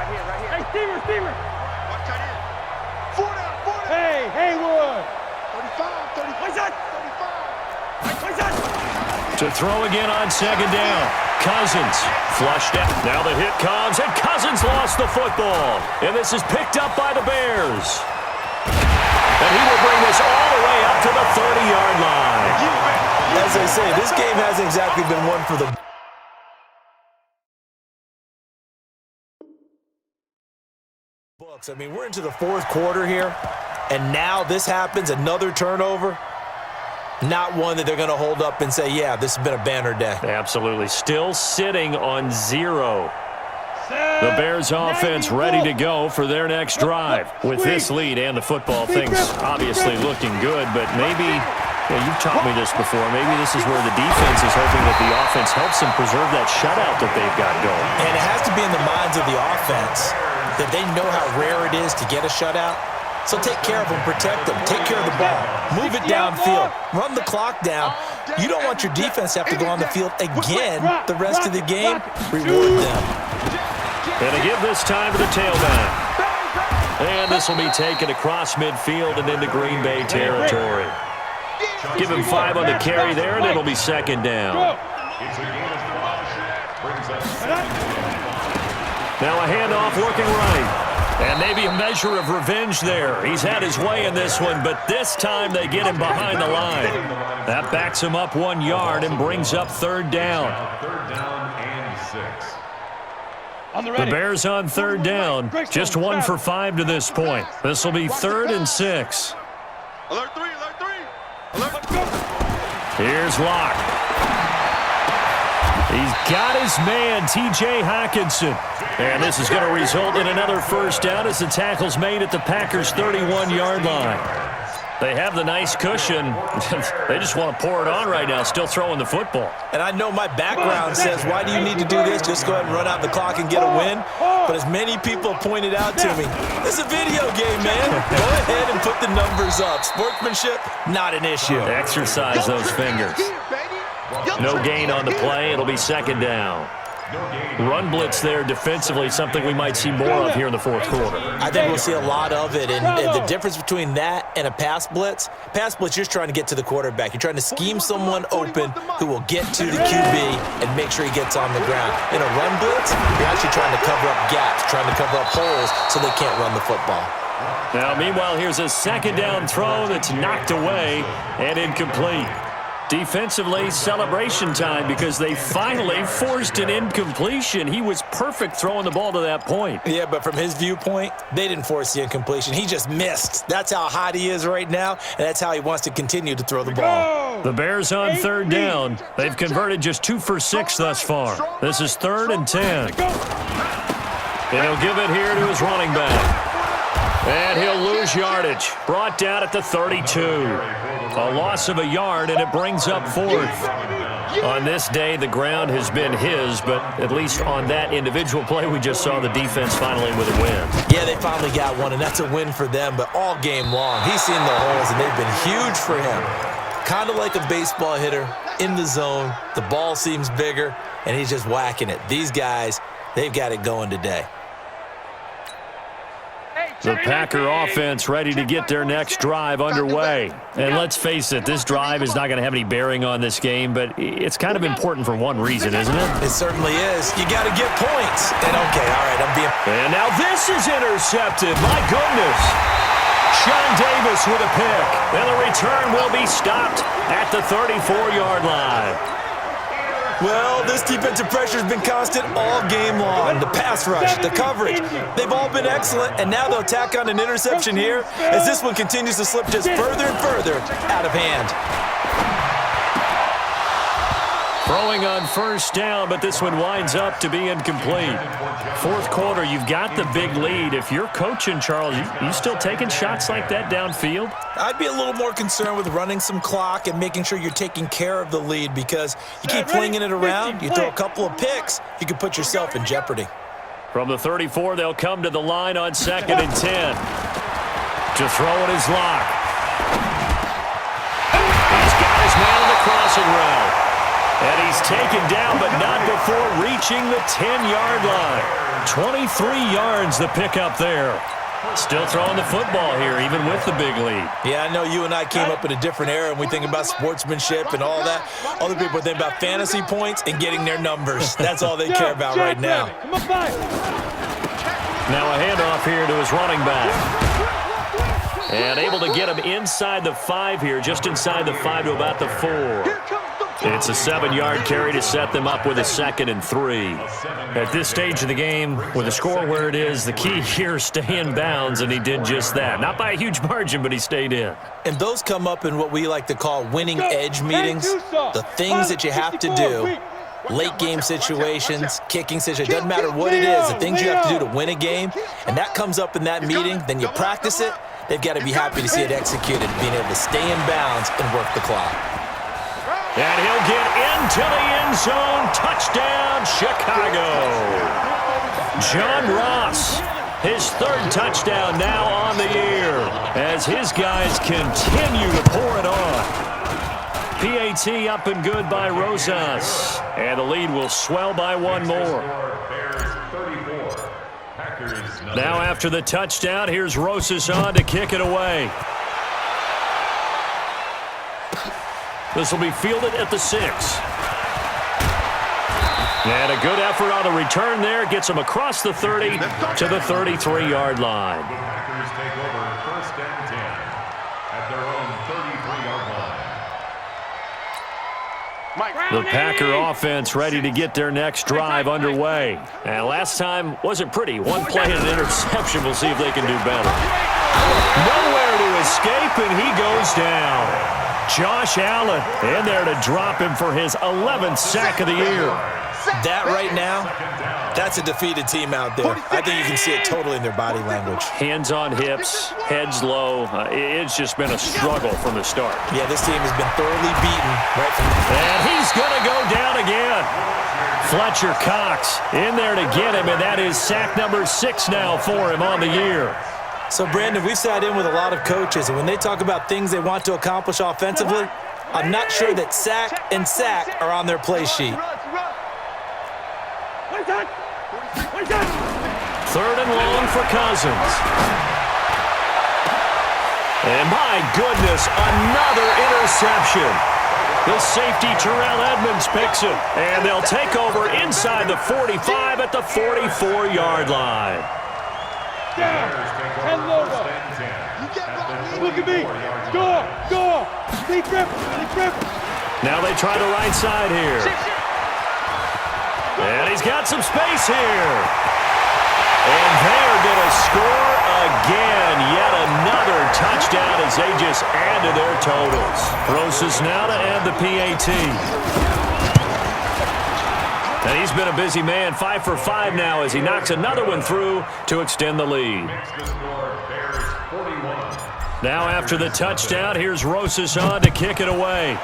Speaker 6: here. Hey, Steamer. Watch tight end. 4 down. Hey, Haywood. 35. 35.
Speaker 3: To throw again on 2nd down. Cousins flushed out. Now the hit comes, and Cousins lost the football. And this is picked up by the Bears. And he will bring this all the way up to the 30-yard line.
Speaker 7: As I say, this game hasn't exactly been one for the books. I mean, we're into the 4th quarter here, and now this happens, another turnover. Not one that they're going to hold up and say, yeah, this has been a banner day.
Speaker 3: Absolutely. Still sitting on 0. The Bears offense ready to go for their next drive. With this lead and the football, things obviously looking good, but maybe, you've taught me this before, maybe this is where the defense is hoping that the offense helps them preserve that shutout that they've got going.
Speaker 7: And it has to be in the minds of the offense that they know how rare it is to get a shutout. So take care of them, protect them, take care of the ball, move it downfield, run the clock down. You don't want your defense to have to go on the field again the rest of the game. Reward them.
Speaker 3: And a give this time to the tailback. And this will be taken across midfield and into Green Bay territory. Give him 5 on the carry there, and it'll be 2nd down. Now a handoff looking right. And maybe a measure of revenge there. He's had his way in this one, but this time they get him behind the line. That backs him up 1 yard and brings up third down.
Speaker 4: Third down and 6.
Speaker 3: The Bears on third down. Just 1 for 5 to this point. This will be 3rd and 6.
Speaker 6: Alert 3, alert 3. Alert.
Speaker 3: Here's Locke. He's got his man, T.J. Hawkinson. And this is going to result in another first down as the tackle's made at the Packers' 31-yard line. They have the nice cushion. They just want to pour it on right now, still throwing the football.
Speaker 7: And I know my background says, why do you need to do this? Just go ahead and run out the clock and get a win. But as many people pointed out to me, it's a video game, man. Go ahead and put the numbers up. Sportsmanship, not an issue.
Speaker 3: Exercise those fingers. No gain on the play. It'll be second down. Run blitz there defensively, something we might see more of here in the fourth quarter.
Speaker 7: I think we'll see a lot of it, and the difference between that and a pass blitz, you're just trying to get to the quarterback. You're trying to scheme someone open who will get to the QB and make sure he gets on the ground. In a run blitz, you're actually trying to cover up gaps, trying to cover up holes so they can't run the football.
Speaker 3: Now, meanwhile, here's a second down throw that's knocked away and incomplete. Defensively, celebration time because they finally forced an incompletion. He was perfect throwing the ball to that point.
Speaker 7: Yeah, but from his viewpoint, they didn't force the incompletion. He just missed. That's how hot he is right now, and that's how he wants to continue to throw the ball.
Speaker 3: The Bears on third down. They've converted just 2 for 6 thus far. This is 3rd and 10. And he'll give it here to his running back. And he'll lose yardage. Brought down at the 32. A loss of a yard, and it brings up 4th. On this day, the ground has been his, but at least on that individual play, we just saw the defense finally with a win.
Speaker 7: Yeah, they finally got one, and that's a win for them, but all game long, he's seen the holes, and they've been huge for him. Kind of like a baseball hitter in the zone. The ball seems bigger, and he's just whacking it. These guys, they've got it going today.
Speaker 3: The Packer offense ready to get their next drive underway. And let's face it, this drive is not going to have any bearing on this game, but it's kind of important for one reason, isn't it?
Speaker 7: It certainly is. You got to get points. And okay, all right, I'm being...
Speaker 3: And now this is intercepted. My goodness. Sean Davis with a pick. And the return will be stopped at the 34-yard line.
Speaker 7: Well, this defensive pressure has been constant all game long. The pass rush, the coverage, they've all been excellent, and now they'll tack on an interception here as this one continues to slip just further and further out of hand.
Speaker 3: Throwing on first down, but this one winds up to be incomplete. Fourth quarter, you've got the big lead. If you're coaching, Charles, you still taking shots like that downfield?
Speaker 7: I'd be a little more concerned with running some clock and making sure you're taking care of the lead because you keep flinging it around, you throw a couple of picks, you could put yourself in jeopardy.
Speaker 3: From the 34, they'll come to the line on 2nd and 10. To throw it is Locke. He's got his man on the crossing route. And he's taken down, but not before reaching the 10-yard line. 23 yards the pickup there. Still throwing the football here, even with the big lead.
Speaker 7: Yeah, I know you and I came up in a different era, and we think about sportsmanship and all that. Other people think about fantasy points and getting their numbers. That's all they care about right now.
Speaker 3: Now a handoff here to his running back. And able to get him inside the 5 here, just inside the 5 to about the 4. It's a 7-yard carry to set them up with a 2nd and 3. At this stage of the game, with the score where it is, the key here is stay in bounds, and he did just that. Not by a huge margin, but he stayed in.
Speaker 7: And those come up in what we like to call winning edge meetings. The things that you have to do, late game situations, kicking situations, doesn't matter what it is, the things you have to do to win a game, and that comes up in that meeting, then you practice it, they've got to be happy to see it executed, being able to stay in bounds and work the clock.
Speaker 3: And he'll get into the end zone. Touchdown, Chicago. John Ross, his 3rd touchdown now on the year as his guys continue to pour it on. PAT up and good by Rosas. And the lead will swell by 1 more. Now after the touchdown, here's Rosas on to kick it away. This will be fielded at the 6. And a good effort on the return there. Gets them across the 30 to the 33-yard line.
Speaker 4: The Packers take over 1st and 10 at their own 33-yard line.
Speaker 3: The Packer offense ready to get their next drive underway. And last time wasn't pretty. One play and an interception. We'll see if they can do better. Nowhere to escape, and he goes down. Josh Allen in there to drop him for his 11th sack of the year.
Speaker 7: That right now, that's a defeated team out there. I think you can see it totally in their body language.
Speaker 3: Hands on hips, heads low. It's just been a struggle from the start.
Speaker 7: Yeah, this team has been thoroughly beaten right from the
Speaker 3: And he's going to go down again. Fletcher Cox in there to get him, and that is sack number 6 now for him on the year.
Speaker 7: So, Brandon, we've sat in with a lot of coaches, and when they talk about things they want to accomplish offensively, I'm not sure that sack and sack are on their play sheet.
Speaker 3: 3rd and long for Cousins. And my goodness, another interception. The safety, Terrell Edmonds, picks it. And they'll take over inside the 45 at the 44-yard line.
Speaker 5: Look at me. Go. Deep grip.
Speaker 3: Now they try the right side here. And he's got some space here. And they're going to score again. Yet another touchdown as they just add to their totals. Rosas now to add the PAT. And he's been a busy man, 5 for 5 now as he knocks another one through to extend the lead. Now after the touchdown, here's Rosas on to kick it away.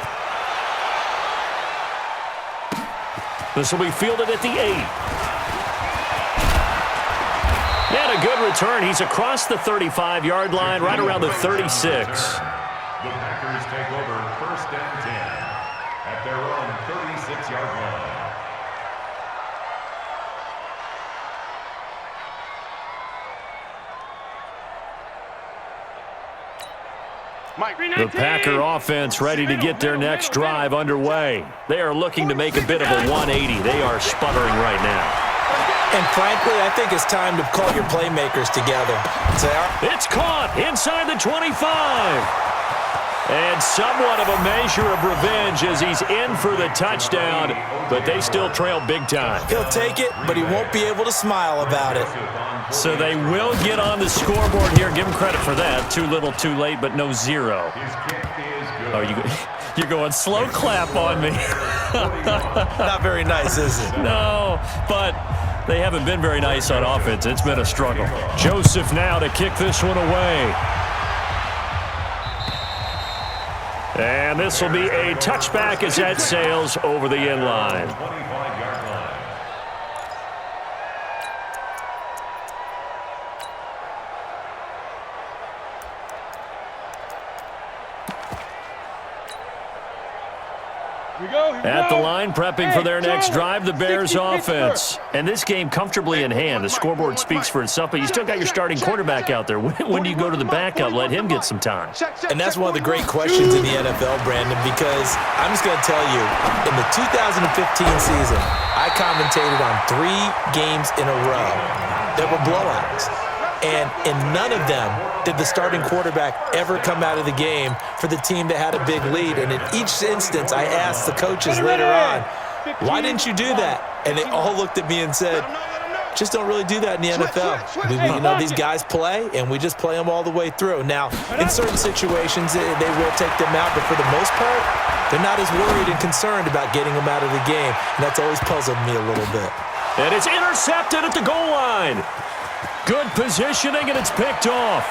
Speaker 3: This will be fielded at the 8. And a good return. He's across the 35-yard line, right around the 36.
Speaker 4: The Packers take over 1st and 10 at their own 36-yard line.
Speaker 3: The Packer offense ready to get their next drive underway. They are looking to make a bit of a 180. They are sputtering right now.
Speaker 7: And frankly, I think it's time to call your playmakers together.
Speaker 3: It's caught inside the 25. And somewhat of a measure of revenge as he's in for the touchdown, but they still trail big time.
Speaker 7: He'll take it, but he won't be able to smile about it.
Speaker 3: So they will get on the scoreboard here. Give him credit for that. Too little, too late, but no 0. Oh, you're going slow clap on me.
Speaker 7: Not very nice, is it?
Speaker 3: No, but they haven't been very nice on offense. It's been a struggle. Joseph now to kick this one away. And this will be a touchback as that sails over the end line. At the line, prepping for their next drive, the Bears offense. And this game comfortably in hand. The scoreboard speaks for itself, but you still got your starting quarterback out there. When do you go to the backup? Let him get some time.
Speaker 7: And that's one of the great questions in the NFL, Brandon, because I'm just going to tell you, in the 2015 season, I commentated on 3 games in a row that were blowouts. And in none of them did the starting quarterback ever come out of the game for the team that had a big lead. And in each instance, I asked the coaches later on, why didn't you do that? And they all looked at me and said, just don't really do that in the NFL. You know, these guys play, and we just play them all the way through. Now, in certain situations, they will take them out, but for the most part, they're not as worried and concerned about getting them out of the game. And that's always puzzled me a little bit.
Speaker 3: And it's intercepted at the goal line. Good positioning, and it's picked off.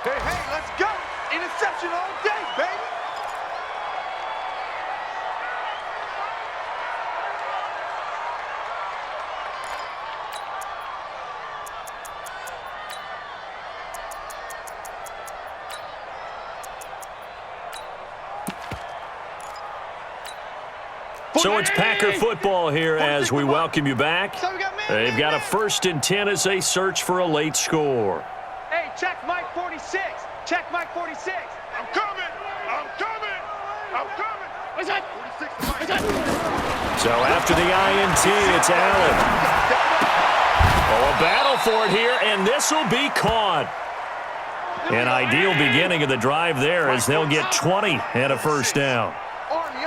Speaker 6: Hey, let's go. Interception all day, baby.
Speaker 3: So it's Packer football here as we welcome you back. They've got a 1st and 10 as they search for a late score.
Speaker 5: Hey, check Mike 46. Check Mike 46.
Speaker 6: I'm coming. I'm coming. I'm coming.
Speaker 5: What's that?
Speaker 3: So after the INT, it's Allen. Oh, a battle for it here, and this will be caught. An ideal beginning of the drive there as they'll get 20 and a first down.
Speaker 6: Army.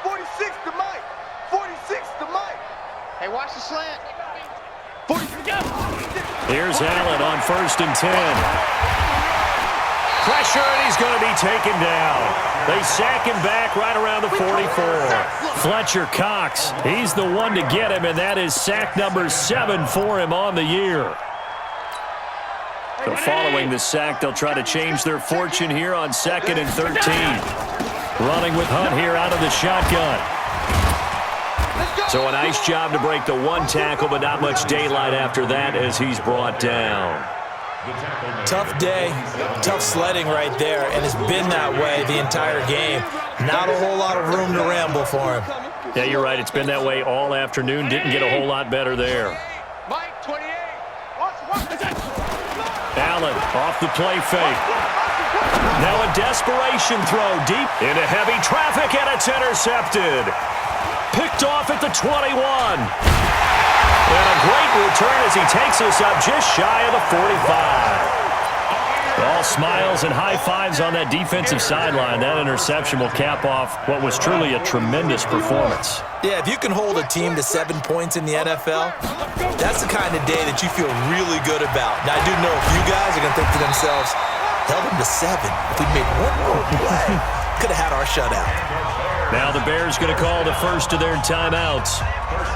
Speaker 6: 46 to Mike. 46 to Mike.
Speaker 5: Hey, watch the slant.
Speaker 6: 46.
Speaker 3: Here's Allen on 1st and 10. Pressure, and he's going to be taken down. They sack him back right around the 44. Fletcher Cox, he's the one to get him, and that is sack number 7 for him on the year. So following the sack, they'll try to change their fortune here on 2nd and 13. Running with Hunt here out of the shotgun. So a nice job to break the one tackle, but not much daylight after that as he's brought down.
Speaker 7: Tough day, tough sledding right there, and it's been that way the entire game. Not a whole lot of room to ramble for him.
Speaker 3: Yeah, you're right. It's been that way all afternoon. Didn't get a whole lot better there.
Speaker 5: Mike, 28.
Speaker 3: Allen off the play fake. Now a desperation throw deep into heavy traffic, and it's intercepted. Picked off at the 21. And a great return as he takes us up just shy of the 45. All smiles and high fives on that defensive sideline. That interception will cap off what was truly a tremendous performance.
Speaker 7: Yeah, if you can hold a team to 7 points in the NFL, that's the kind of day that you feel really good about. Now, I do know a few guys are going to think to themselves, held them to 7. If we made one more play, could have had our shutout.
Speaker 3: Now the Bears going to call the first of their timeouts.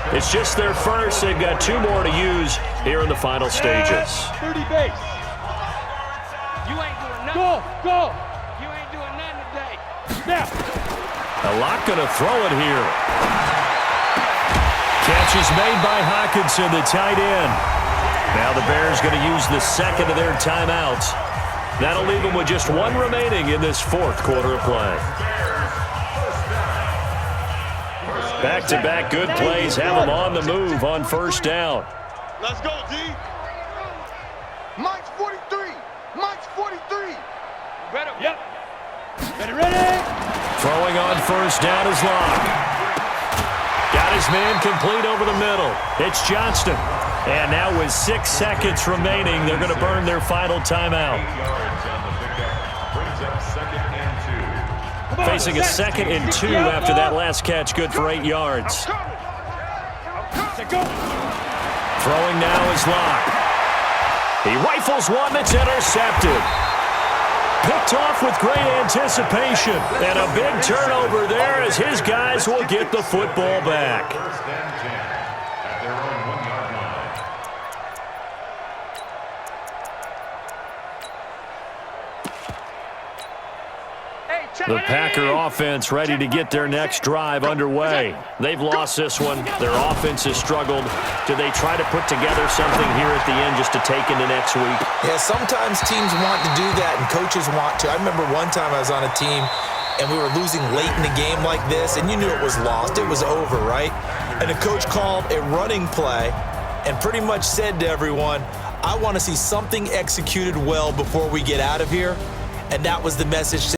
Speaker 3: It's just their first. They've got 2 more to use here in the final stages.
Speaker 5: 30 base. You ain't doing nothing. Go. You ain't doing nothing today. Now.
Speaker 3: A lot going to throw it here. Catch is made by Hockenson, the tight end. Now the Bears going to use the second of their timeouts. That'll leave them with just 1 remaining in this 4th quarter of play. Back-to-back good plays have them on the move on 1st down.
Speaker 6: Let's go, D. Mike's 43. Mike's 43.
Speaker 5: Yep. Ready.
Speaker 3: Throwing on 1st down is Locke. Got his man complete over the middle. It's Johnston. And now with 6 seconds remaining, they're going to burn their final timeout. Facing a 2nd and 2 after that last catch, good for 8 yards. Throwing now is Locke. He rifles one that's intercepted. Picked off with great anticipation. And a big turnover there as his guys will get the football back.
Speaker 4: First and 10 at their own 1-yard line.
Speaker 3: The Packer offense ready to get their next drive underway. They've lost this one. Their offense has struggled. Do they try to put together something here at the end just to take into next week?
Speaker 7: Yeah, sometimes teams want to do that and coaches want to. I remember one time I was on a team and we were losing late in the game like this, and you knew it was lost. It was over, right? And the coach called a running play and pretty much said to everyone, I want to see something executed well before we get out of here. And that was the message.